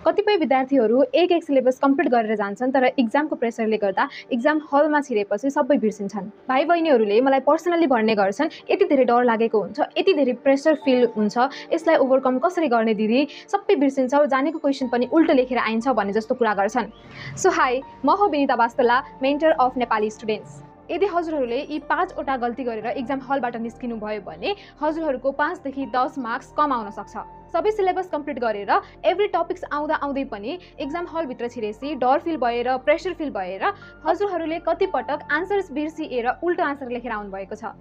कतिपय विद्यार्थीहरू एक सिलेबस कम्प्लिट गरेर जान्छन् तर एक्जामको प्रेसरले गर्दा एक्जाम हलमा छिरेपछि सबै बिर्सिन्छन्। भाइ बहिनीहरूले मलाई पर्सनली भन्ने गर्छन् यति धेरै डर लागेको हुन्छ, यति धेरै प्रेसर फिल हुन्छ, यसलाई ओभरकम कसरी गर्ने दिदी, सबै बिर्सिन्छौ, जानेको क्वेसन पनि उल्टो लेखेर आइन्छ भन्ने जस्तो कुरा गर्छन्। सो हाई, म हो Vinita Bastola, mentor of Nepali students. यदि हजुरहरूले यी 5वटा गल्ती गरेर एक्जाम हलबाट निस्किनु भयो भने हजुरहरूको 5 देखि 10 मार्क्स कम आउन सक्छ। सबै सिलेबस कम्प्लिट गरेर एभ्री टपिक्स आउँदा आउँदै पनि एक्जाम हलभित्र छिरेपछि डर फिल भएर, प्रेसर फिल भएर हजुरहरूले कतिपटक आन्सर्स बिर्सिएर उल्टो आन्सर लेखेर आउनुभएको छ।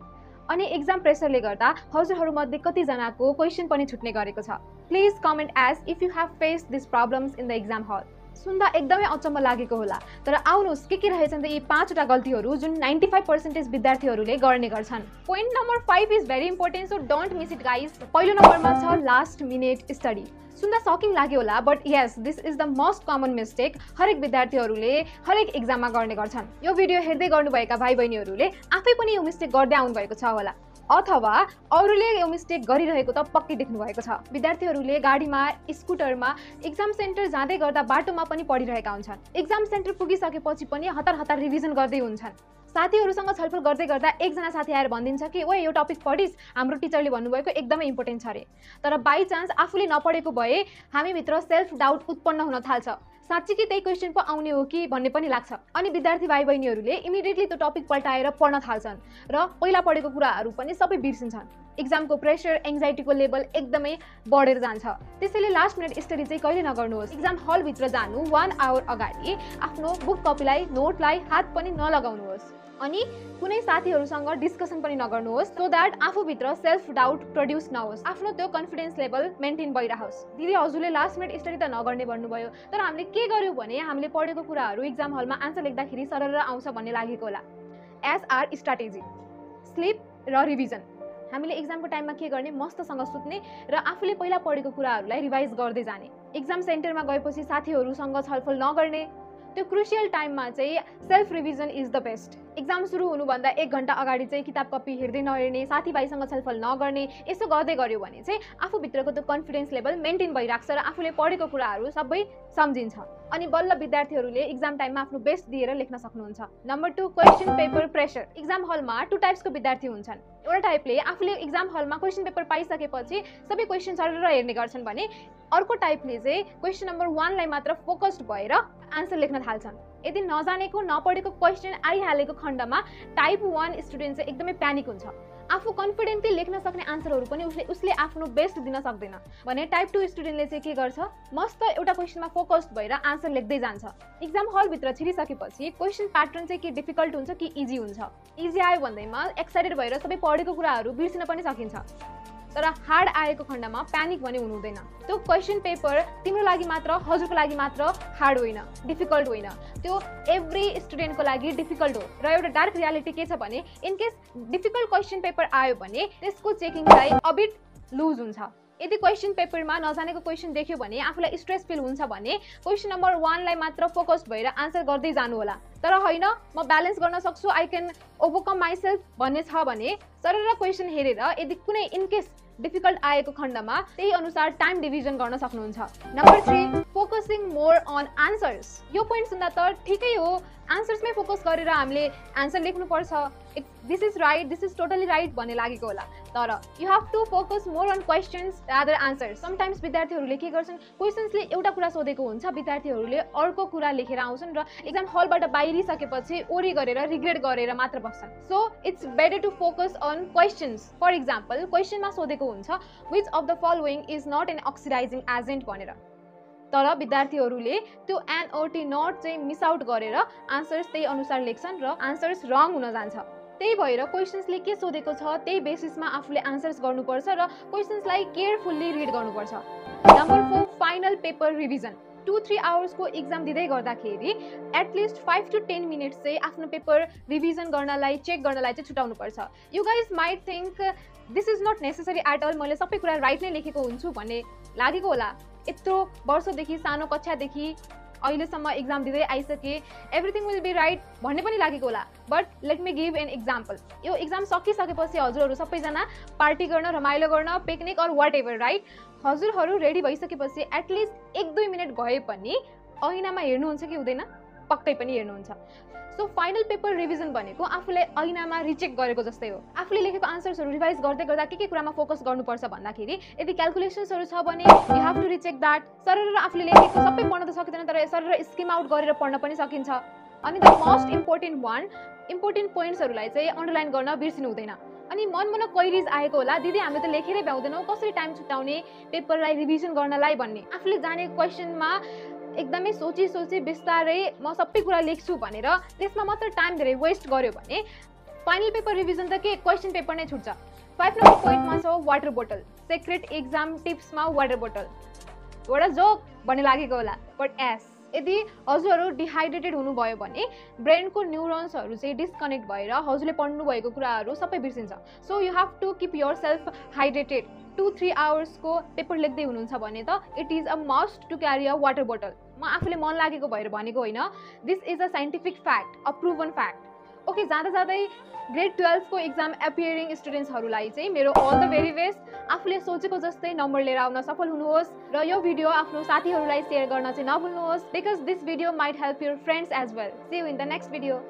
अनि एक्जाम प्रेसरले गर्दा हजुरहरूमध्ये कतिजनाको क्वेसन पनि छुट्ने गरेको छ। Please comment as if you have faced this problems in the exam hall. सुन्दा एकदमै अचम्म लागेको होला, तर आउनुहोस् के रहेछन् त यी 5वटा गल्तीहरू जुन 95% विद्यार्थीहरूले गर्ने गर्छन्। Point number 5 is very important, so don't miss it guys. पहिलो नम्बरमा छ लास्ट मिनेट स्टडी। सुन्दा सकिङ लाग्यो होला, but yes, this is the most common mistake हरेक विद्यार्थीहरूले हरेक एक्जाममा गर्ने गर्छन्। यो भिडियो हेर्दै गर्नुभएका भाइ बहिनीहरूले आफै पनि यो मिस्टेक गर्दै आउनुभएको छ होला, अथवा अरूले यो मिस्टेक गरिरहेको त पक्कै देख्नु भएको छ। विद्यार्थीहरूले गाडीमा, स्कुटरमा एक्जाम सेन्टर जाँदै गर्दा बाटोमा पनि पढिरहेका हुन्छन्। एक्जाम सेन्टर पुगिसकेपछि पनि हतार हतार रिभिजन गर्दै हुन्छन्। साथीहरूसँग छलफल गर्दै गर्दा एकजना साथी आएर भनिदिन्छ कि ओए यो टपिक पढिस्, हाम्रो टिचरले भन्नुभएको एकदमै इम्पोर्टेन्ट छ अरे। तर बाई चान्स आफूले नपढेको भए हामीभित्र सेल्फ डाउट उत्पन्न हुन थाल्छ, साँच्चै कि त्यही क्वेसन पो आउने हो कि भन्ने पनि लाग्छ। अनि विद्यार्थी भाइ बहिनीहरूले इमिडिएटली त्यो टपिक पल्टाएर पढ्न थाल्छन् र पहिला पढेको कुराहरू पनि सबै बिर्सिन्छन्। एक्जामको प्रेसर, एङ्जाइटीको लेभल एकदमै बढेर जान्छ। त्यसैले लास्ट मिनट स्टडी चाहिँ कहिले नगर्नुहोस्। एक्जाम हलभित्र जानु 1 आवर अगाडि आफ्नो बुक कपीलाई, नोटलाई हात पनि नलगाउनुहोस् अनि कुनै साथीहरूसँग डिस्कसन पनि नगर्नुहोस्, सो द्याट आफूभित्र सेल्फ डाउट प्रड्युस नहोस्, आफ्नो त्यो कन्फिडेन्स लेभल मेन्टेन भइरहोस्। दिदी हजुरले लास्ट मिनट स्टडी त नगर्ने भन्नुभयो, तर हामीले के गर्यौँ भने हामीले पढेको कुराहरू एक्जाम हलमा आन्सर लेख्दाखेरि सरर आउँछ भन्ने लागेको होला। एसआर स्ट्राटेजी, स्लिप र रिभिजन। हामीले एक्जामको टाइममा के गर्ने, मस्तसँग सुत्ने र आफूले पहिला पढेको कुराहरूलाई रिभाइज गर्दै जाने। एक्जाम सेन्टरमा गएपछि साथीहरूसँग छलफल नगर्ने। त्यो क्रुसियल टाइममा चाहिँ self revision is the best. Exam सुरु हुनुभन्दा 1 घन्टा अगाडि चाहिँ किताब कपी हेर्दै नहेर्ने, साथीभाइसँग छलफल नगर्ने, यसो गर्दै गर्यो भने चाहिँ आफूभित्रको त्यो कन्फिडेन्स लेभल मेन्टेन भइराख्छ र आफूले पढेको कुराहरू सबै सम्झिन्छ। अनि बल्ल विद्यार्थीहरूले एक्जाम टाइममा आफ्नो बेस्ट दिएर लेख्न सक्नुहुन्छ। Number 2, question paper pressure. Exam हलमा 2 टाइप्सको विद्यार्थी हुन्छन्। एउटा टाइपले आफूले एक्जाम हलमा क्वेसन पेपर पाइसकेपछि सबै क्वेसन सरर हेर्ने गर्छन् भने अर्को टाइपले चाहिँ क्वेसन नम्बर 1 लाई मात्र फोकस्ड भएर आन्सर लेख्न थाल्छन्। यदि नजानेको, नपढेको क्वेसन आइहालेको खण्डमा टाइप 1 स्टुडेन्ट चाहिँ एकदमै प्यानिक हुन्छ। आफू कन्फिडेन्टली लेख्न सक्ने आन्सरहरू पनि उसले आफ्नो बेस्ट दिन सक्दैन भने टाइप 2 स्टुडेन्टले चाहिँ के गर्छ, मस्त एउटा क्वेसनमा फोकस्ड भएर आन्सर लेख्दै जान्छ। एक्जाम हलभित्र छिरिसकेपछि क्वेसन प्याटर्न चाहिँ के डिफिकल्ट हुन्छ कि इजी हुन्छ। इजी आयो भन्दैमा एक्साइटेड भएर सबै पढेको कुराहरू बिर्सिन पनि सकिन्छ, तर हार्ड आएको खण्डमा प्यानिक भने हुनु हुँदैन। त्यो क्वेसन पेपर तिम्रो लागि मात्र, हजुरको लागि मात्र हार्ड होइन, डिफिकल्ट होइन, त्यो एभ्री स्टुडेन्टको लागि डिफिकल्ट हो। र एउटा डार्क रियालिटी के छ भने इनकेस डिफिकल्ट क्वेसन पेपर आयो भने त्यसको चेकिङ चाहिँ अबिट लुज हुन्छ। यदि क्वेसन पेपरमा नजानेको क्वेसन देख्यो भने आफूलाई स्ट्रेस फिल हुन्छ भने क्वेसन नम्बर 1 लाई मात्र फोकस्ड भएर आन्सर गर्दै जानु होला। तर होइन, म ब्यालेन्स गर्न सक्छु, आई क्यान ओभरकम माइसेल्फ भन्ने छ भने सरर क्वेसन हेरेर यदि कुनै इनकेस डिफिकल्ट आएको खण्डमा त्यही अनुसार टाइम डिभिजन गर्न सक्नुहुन्छ। Number 3, focusing more on answers. यो पोइन्ट सुन्दा त ठिकै हो, आन्सर्समै फोकस गरेर हामीले आन्सर लेख्नुपर्छ, this is right, this is totally right भन्ने लागेको होला, तर you have to focus more on questions rather answers. Sometimes विद्यार्थीहरूले के गर्छन्, क्वेसन्सले एउटा कुरा सोधेको हुन्छ, विद्यार्थीहरूले अर्को कुरा लेखेर आउँछन् र एक्जाम हलबाट बाहिरिसकेपछि ओरी गरेर रिग्रेट गरेर मात्र बस्छन्। So it's better to focus on questions. For example क्वेसनमा सोधेको हुन्छ which of the following is not an oxidizing agent भनेर, तर विद्यार्थीहरूले त्यो एनओटी नट चाहिँ मिस आउट गरेर आन्सर्स त्यही अनुसार लेख्छन् र आन्सर्स रङ हुन जान्छ। त्यही भएर क्वेसन्सले के सोधेको छ त्यही बेसिसमा आफूले आन्सर्स गर्नुपर्छ र क्वेसन्सलाई केयरफुल्ली रिड गर्नुपर्छ। Number 4, final paper revision. 2-3 आवर्सको एक्जाम दिँदै गर्दाखेरि एटलिस्ट 5 to 10 मिनट्स चाहिँ आफ्नो पेपर रिभिजन गर्नलाई, चेक गर्नलाई चाहिँ छुटाउनुपर्छ। You guys might think this is not necessary at all, मैले सबै कुरा राइट नै लेखेको हुन्छु भन्ने लागेको होला। यत्रो वर्षदेखि, सानो कक्षादेखि अहिलेसम्म एक्जाम दिँदै आइसकेँ, एभ्रिथिङ विल बी राइट भन्ने पनि लागेको होला। But let me give an example. यो एक्जाम सकिसकेपछि हजुरहरू सबैजना पार्टी गर्न, रमाइलो गर्न, picnic or whatever, right? हजुरहरू रेडी भइसकेपछि एटलिस्ट 1-2 मिनट गए पनि ऐनामा हेर्नुहुन्छ कि हुँदैन? पक्कै पनि हेर्नुहुन्छ। सो फाइनल पेपर रिभिजन भनेको आफूलाई ऐनामा रिचेक गरेको जस्तै हो। आफूले लेखेको आन्सर्सहरू रिभाइज गर्दै गर्दा के कुरामा फोकस गर्नुपर्छ भन्दाखेरि यदि क्यालकुलेसन्सहरू छ भने you have to recheck that. सरर आफूले लेखेको सबै पढ्न त सकिँदैन, तर सरर स्किम आउट गरेर पढ्न पनि सकिन्छ। अनि द मोस्ट इम्पोर्टेन्ट पोइन्ट्सहरूलाई चाहिँ अन्डरलाइन गर्न बिर्सिनु हुँदैन। अनि मनमा क्वेरिज आएको होला, दिदी हामीले त लेखेरै भ्याउँदैनौँ, कसरी टाइम छुट्याउने पेपरलाई रिभिजन गर्नलाई भन्ने। आफूले जाने क्वेसनमा एकदमै सोची बिस्तारै म सबै कुरा लेख्छु भनेर त्यसमा मात्र टाइम धेरै वेस्ट गर्यो भने फाइनल पेपर रिभिजन त के क्वेसन पेपर नै छुट्छ। 5 नम्बर पोइन्टमा छ वाटर बोतल। सिक्रेट एक्जाम टिप्समा वाटर बोतल एउटा जोक भन्ने लागेको होला, बट एस यदि हजुरहरू डिहाइड्रेटेड हुनुभयो भने ब्रेनको न्युरोन्सहरू चाहिँ डिस्कनेक्ट भएर हजुरले पढ्नु भएको कुराहरू सबै बिर्सिन्छ। So you have to keep yourself hydrated. 2-3 आवर्सको पेपर लेख्दै हुनुहुन्छ भने त it is a must to carry a water bottle. म आफूले मन लागेको भएर भनेको होइन, this is a scientific fact, a proven fact. Okay, जाँदै ग्रेड 12 को एक्जाम एपियरिङ स्टुडेन्ट्सहरूलाई चाहिँ मेरो अल द भेरी बेस्ट। आफूले सोचेको जस्तै नम्बर लिएर आउन सफल हुनुहोस् र यो भिडियो आफ्नो साथीहरूलाई सेयर गर्न चाहिँ नभुल्नुहोस्, because this video might help your friends as well. See you in the next video.